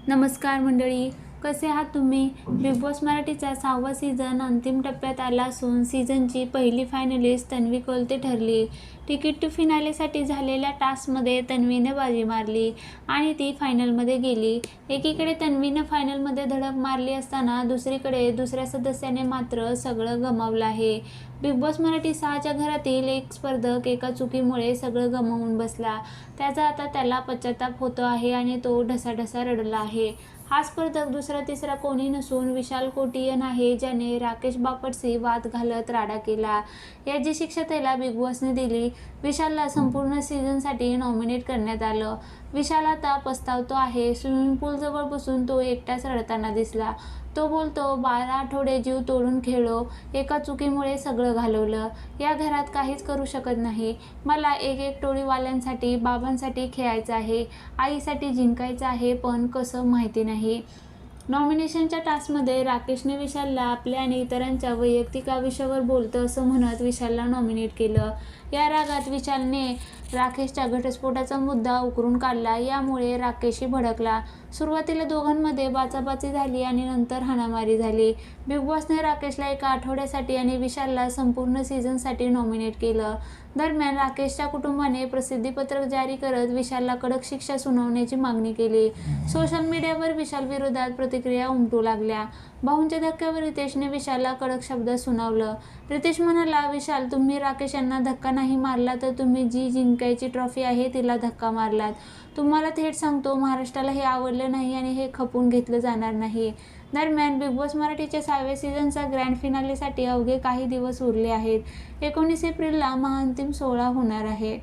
नमस्कार मंडळी, कसे आहात तुम्ही? बिग बॉस मराठीचा 6वा सीझन अंतिम टप्प्यात आला असून सीझनची पहिली फायनलिस्ट तन्वी कोलते ठरली. तिकीट टू फिनालेसाठी झालेल्या टास्कमध्ये तन्वीने बाजी मारली आणि ती फायनलमध्ये गेली. एकीकडे तन्वीनं फायनलमध्ये धडक मारली असताना दुसरीकडे दुसऱ्या सदस्याने मात्र सगळं गमावलं आहे. बिग बॉस मराठी 6च्या घरातील एक स्पर्धक एका चुकीमुळे सगळं गमावून बसला. त्याचा आता त्याला पश्चाताप होतो आहे आणि तो ढसाढसा रडला आहे. हा स्पर्धक दुसरा तिसरा कोणी नसून विशाल कोटियन आहे, ज्याने राकेश बापटशी वाद घालत राडा केला. याची शिक्षा त्याला बिग बॉसने दिली. विशालला संपूर्ण सीझनसाठी नॉमिनेट करण्यात आलं. विशाल आता पस्तावतो आहे. स्विमिंग पूलजवळ बसून तो एकटाच रडताना दिसला. तो बोलतो, 12 आठवडे जीव तोडून खेळलो, एका चुकीमुळे सगळं घालवलं. या घरात काहीच करू शकत नाही. मला एक टोळीवाल्यांसाठी, बाबांसाठी खेळायचं आहे, आईसाठी जिंकायचं आहे, पण कसं माहिती नाही. नॉमिनेशनच्या टास्कमध्ये राकेशने विशालला आपल्या आणि इतरांच्या वैयक्तिक आयुष्यावर बोलतं असं म्हणत विशालला नॉमिनेट केलं. या रागात विशालने राकेशच्या घटस्फोटाचा मुद्दा उकरून काढला. यामुळे राकेशही भडकला. सुरुवातीला दोघांमध्ये बाचाबाची झाली आणि नंतर हाणामारी झाली. बिग बॉसने राकेशला एका आठवड्यासाठी आणि विशालला संपूर्ण सीझनसाठी नॉमिनेट केलं. दरम्यान राकेशच्या कुटुंबाने प्रसिद्धीपत्रक जारी करत विशालला कडक शिक्षा सुनावण्याची मागणी केली. सोशल मीडियावर विशाल विरोधात प्रतिक्रिया उमटू लागल्या. भाऊंच्या धक्क्यावर रितेशने विशालला कडक शब्दात सुनावलं. रितेश म्हणाला, विशाल, तुम्ही राकेश यांना धक्का नाही मारला तर तुम्ही जी जिंकायची ट्रॉफी आहे तिला धक्का मारलात. तुम्हाला थेट सांगतो, महाराष्ट्राला हे आवडलं नाही आणि हे खपून घेतलं जाणार नाही. दरम्यान बिग बॉस मराठीच्या 6व्या सीझनचा ग्रँड फिनालेसाठी अवघे काही दिवस उरले आहेत. 19 एप्रिलला महाअंतिम सोहळा होणार आहे.